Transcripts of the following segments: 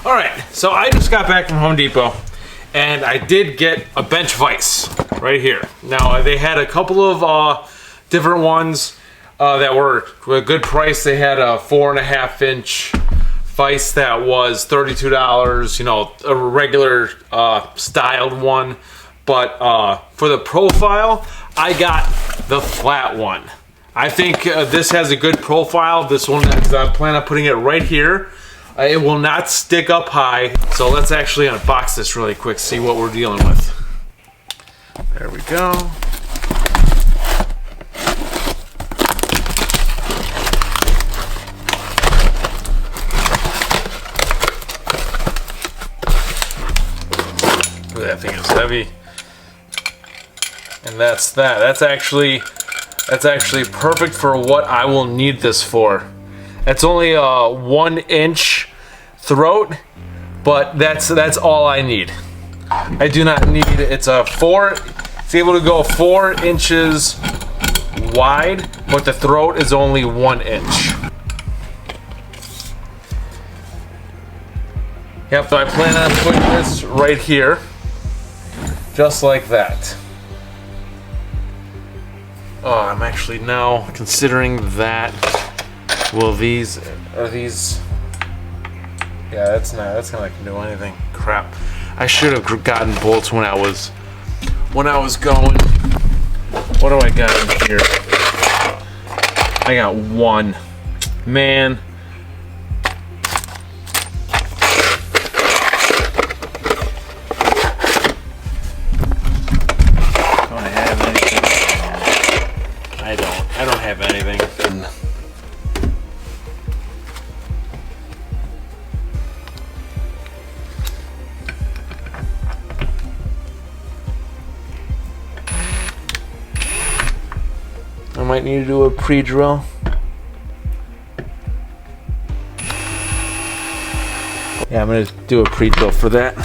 All right, so I just got back from Home Depot, and I did get a bench vise right here. Now, they had a couple of different ones that were a good price. They had a 4.5 inch vise that was $32, you know, a regular styled one. But for the profile, I got the flat one. I think this has a good profile. This one, I plan on putting it right here. It will not stick up high. So let's actually unbox this really quick, see what we're dealing with. There we go. Ooh, that thing is heavy. And that's that. That's actually perfect for what I will need this for. It's only a 1 inch throat, but that's all I need. I do not need it. It's able to go 4 inches wide, but the throat is only 1 inch. Yep, so I plan on putting this right here, just like that. Oh, I'm actually now considering that. Are these? Yeah, that's not gonna do anything. Crap. I should have gotten bolts when I was going. What do I got in here? I got one. Man. I don't have anything. I might need to do a pre-drill. Yeah, I'm gonna do a pre-drill for that.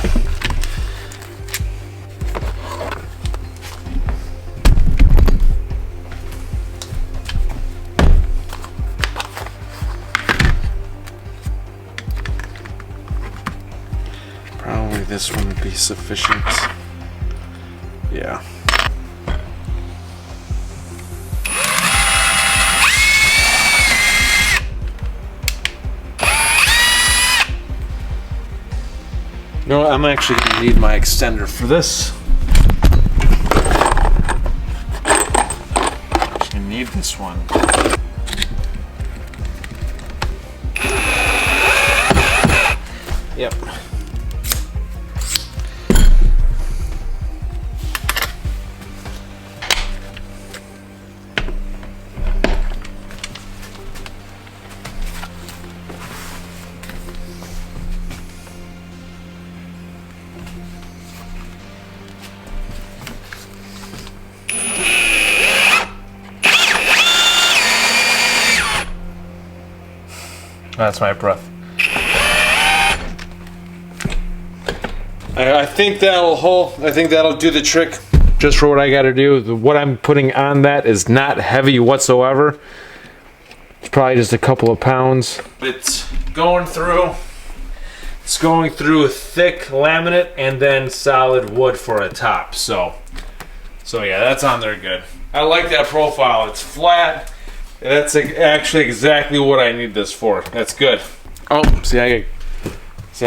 Probably this one would be sufficient. Yeah. You know what? I'm actually going to need my extender for this. I'm actually going to need this one. Yep. That's my breath. I think that'll do the trick. Just for what I got to do. What I'm putting on that is not heavy whatsoever. It's probably just a couple of pounds. It's going through thick laminate and then solid wood for a top. So yeah, that's on there good. I like that profile. It's flat. That's actually exactly what I need this for. That's good. Oh, I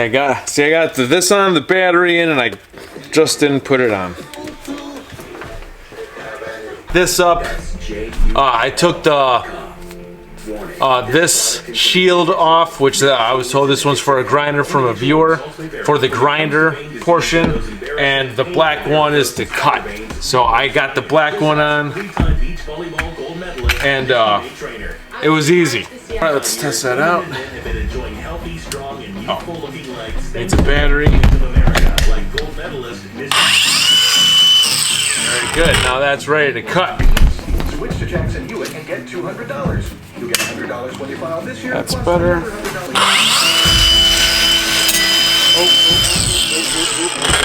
got this on, the battery in, and I just didn't put it on. This up. I took this shield off, which I was told this one's for a grinder from a viewer, for the grinder portion, and the black one is to cut. So I got the black one on, and it was easy. All right, let's test that out. Oh, needs a battery. Very good. Now that's ready to cut. Switch to Jackson Hewitt and get $200. You get $100 when you file this year. That's better.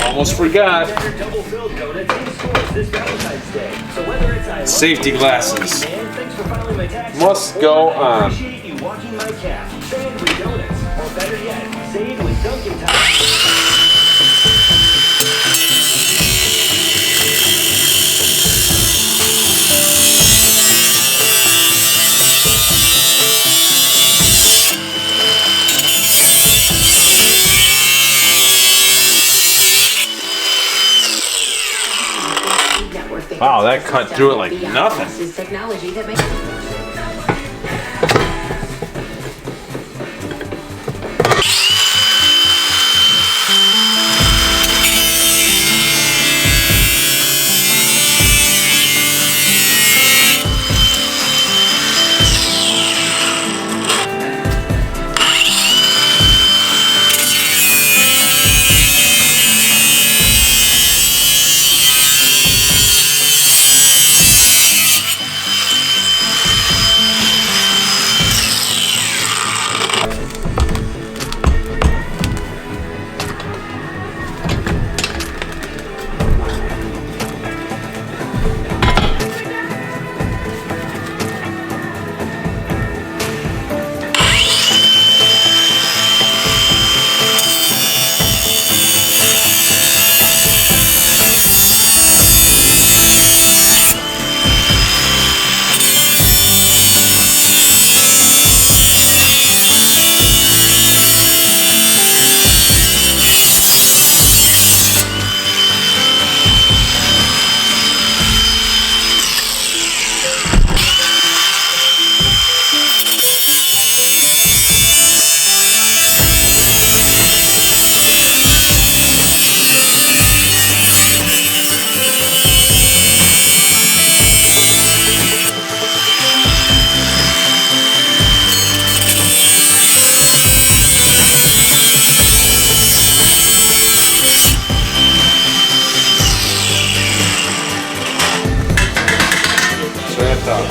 Almost forgot. Safety glasses must go on. better yet, say it was Dunkin' time. Wow, that cut through it like nothing. Technology that makes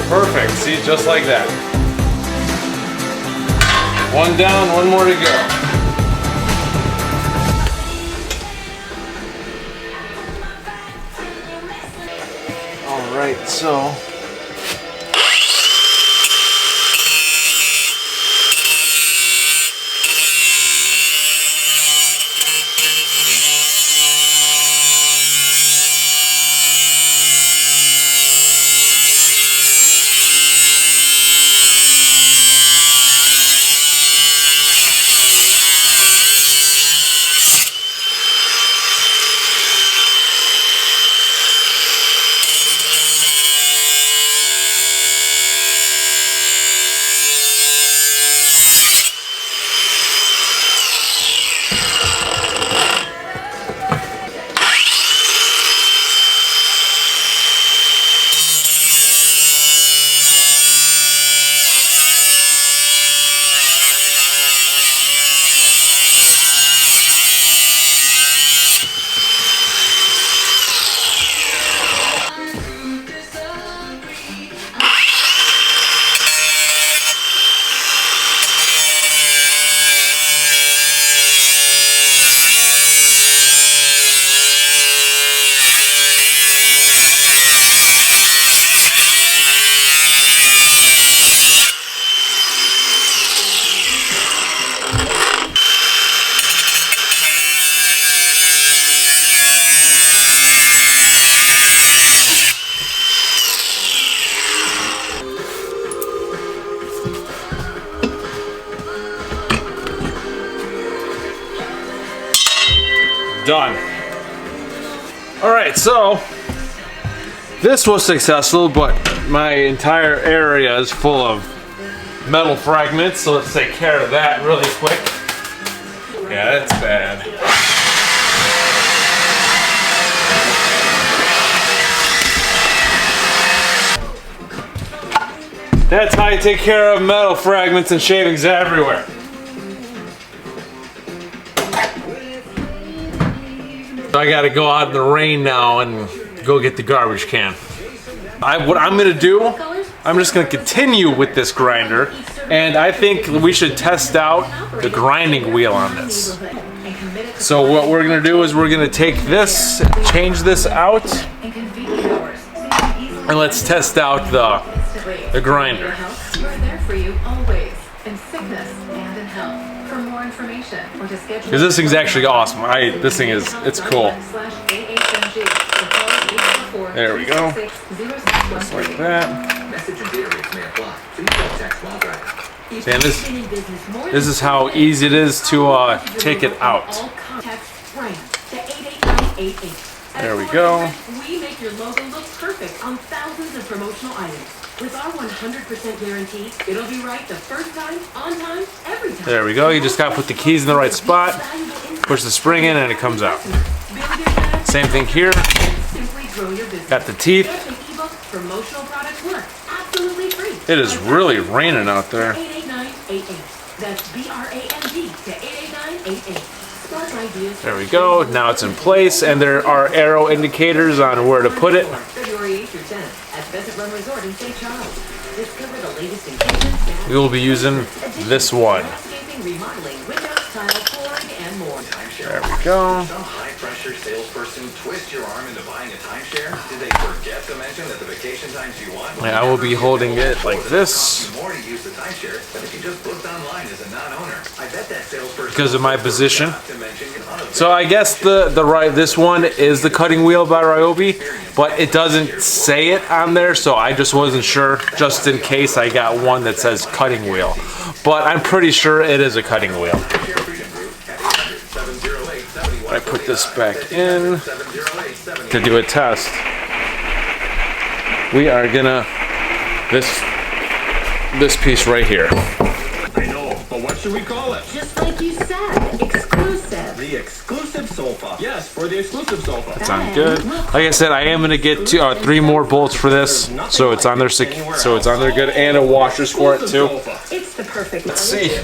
Perfect, see, just like that. One down, one more to go. All right, so. Done. All right, so this was successful, but my entire area is full of metal fragments, so let's take care of that really quick. Yeah, that's bad. That's how you take care of metal fragments and shavings everywhere. I gotta go out in the rain now and go get the garbage can. What I'm gonna do, I'm just gonna continue with this grinder, and I think we should test out the grinding wheel on this. So what we're gonna do is we're gonna take this, change this out, and let's test out the grinder. We're there for you always, in sickness and in health. For more information or to schedule. Because this thing's actually awesome. This thing is, it's cool. There we go. Just like that. Message and data rates may apply. Please don't text while driving. And this is how easy it is to take it out. There we go. We make your logo look perfect on thousands of promotional items. With our 100% guarantee, it'll be right the first time, on time, every time. There we go. You just gotta put the keys in the right spot, push the spring in, and it comes out. Same thing here. Got the teeth. Promotional products work absolutely free. It is really raining out there. 88988. That's BRAND to 88988. Spark ideas. There we go. Now it's in place, and there are arrow indicators on where to put it. February 8th through 10th at Pheasant Run Resort in St. Charles. Discover the latest in kitchen, We will be using this one. landscaping, remodeling, windows, tile, flooring, and more. There we go. Some high-pressure salesperson twist your arm into buying a timeshare? Did they forget to mention that the vacation times you want? Yeah, I will be holding it like this More to use the timeshare than if you just booked online as a non-owner. I bet that salesperson because of my position. to mention on a So I guess this one is the cutting wheel by Ryobi, but it doesn't say it on there, so I just wasn't sure, just in case I got one that says cutting wheel. But I'm pretty sure it is a cutting wheel. I put this back in to do a test. We are gonna this piece right here. I know, but what should we call it? Just like you said, exclusive. The exclusive sofa. Yes, for the exclusive sofa. Sounds good. Like I said, I am gonna get 3 more bolts for this, so it's on there. So it's on there good, and a washers for it too. It's the perfect. Let's see.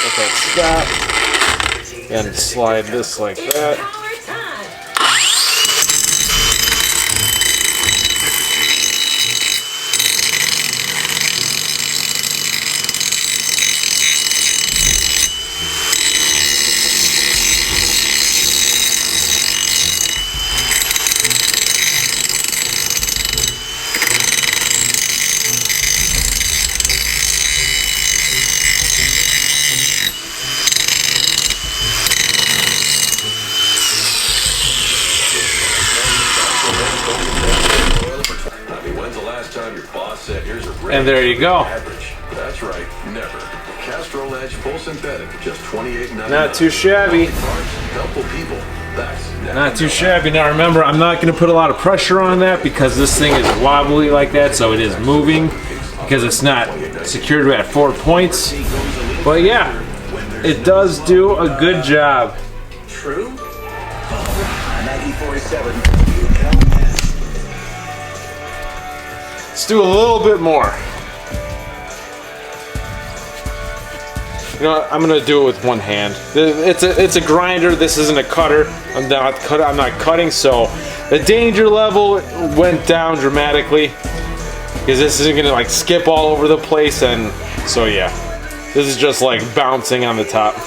Let that stop, and slide this like that. Power time. And there you go. That's right, never. Castrol Edge full synthetic, just $28.99. Not too shabby. Helpful people. That's Not too shabby. Now remember, I'm not going to put a lot of pressure on that because this thing is wobbly like that, so it is moving because it's not secured at 4 points. But yeah, it does do a good job. True? 94.7. Let's do a little bit more. You know what? I'm gonna do it with one hand. It's a grinder. This isn't a cutter. I'm not cutting, so the danger level went down dramatically because this isn't gonna like skip all over the place, and so yeah, this is just like bouncing on the top.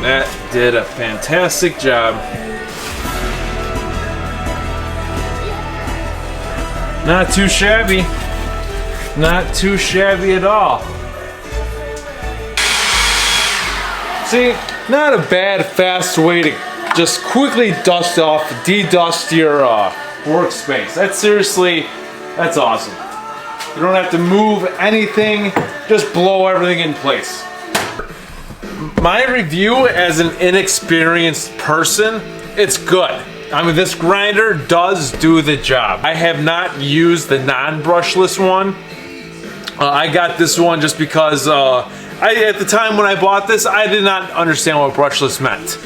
That did a fantastic job. Not too shabby. Not too shabby at all. See, not a bad, fast way to just quickly de-dust your workspace. That's awesome. You don't have to move anything, just blow everything in place. My review as an inexperienced person, it's good. I mean, this grinder does do the job. I have not used the non-brushless one, I got this one just because at the time when I bought this, I did not understand what brushless meant.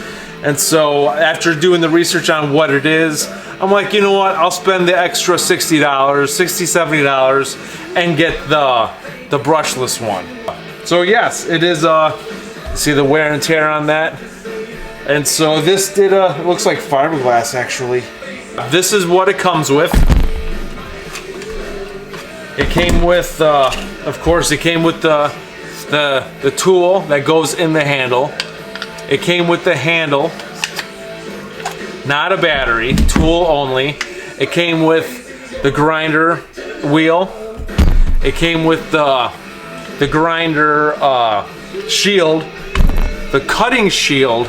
And so after doing the research on what it is, I'm like, you know what, I'll spend the extra $60, $70 and get the brushless one. So yes, it is, see the wear and tear on that? And so this did, it looks like fiberglass actually. This is what it comes with. It came with, of course, it came with the tool that goes in the handle. It came with the handle, not a battery, tool only. It came with the grinder wheel. It came with the grinder shield, the cutting shield,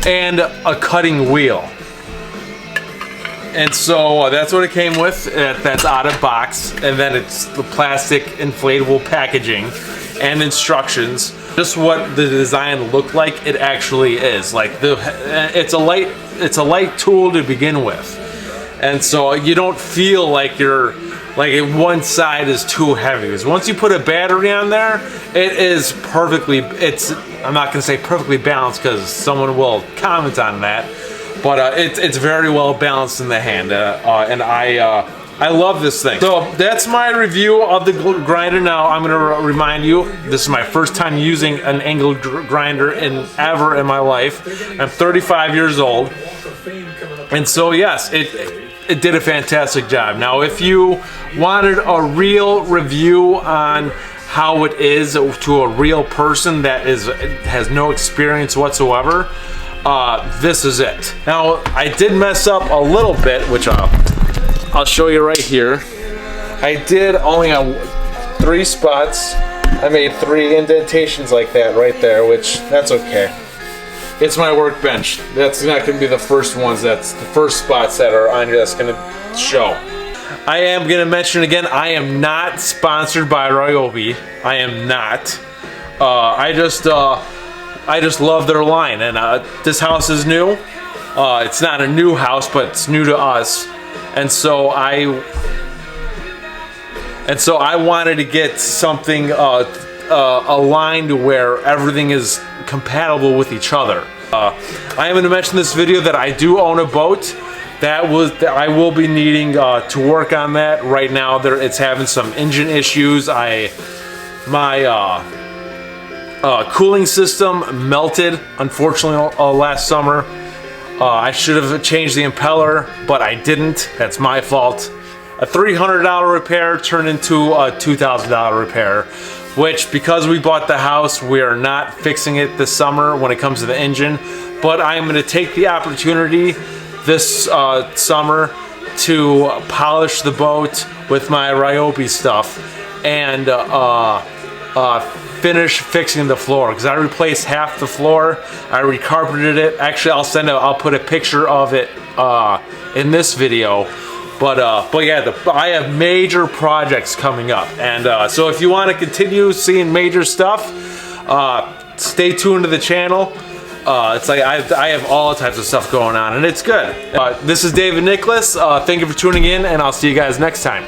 and a cutting wheel. And so that's what it came with. That's out of box, and then it's the plastic inflatable packaging and instructions. Just what the design looked like, it actually is. Like it's a light tool to begin with, and so you don't feel like you're one side is too heavy. Because once you put a battery on there, it is perfectly. I'm not gonna say perfectly balanced because someone will comment on that. But it's very well balanced in the hand, and I love this thing. So that's my review of the grinder. Now I'm going to remind you, this is my first time using an angled grinder ever in my life. I'm 35 years old, and so yes, it did a fantastic job. Now if you wanted a real review on how it is to a real person that has no experience whatsoever, this is it. Now I did mess up a little bit, which I'll show you right here. I did only have 3 spots. I made 3 indentations like that right there, which that's okay. It's my workbench. That's not gonna be the first ones. That's the first spots that are on here that's gonna show. I am gonna mention again, I am not sponsored by Ryobi. I am not. I just love their line, and this house is new. It's not a new house, but it's new to us, and so I wanted to get something aligned where everything is compatible with each other. I am going to mention in this video that I do own a boat. I will be needing to work on that. Right now, it's having some engine issues. My cooling system melted, unfortunately, last summer. I should have changed the impeller, but I didn't. That's my fault. A $300 repair turned into a $2,000 repair, which, because we bought the house, we are not fixing it this summer when it comes to the engine. But I am going to take the opportunity this summer to polish the boat with my Ryobi stuff and finish fixing the floor, because I replaced half the floor. I recarpeted it. Actually, I'll put a picture of it in this video. But yeah, I have major projects coming up, and so if you want to continue seeing major stuff, stay tuned to the channel. It's like I have all types of stuff going on, and it's good. This is David Nicholas. Thank you for tuning in, and I'll see you guys next time.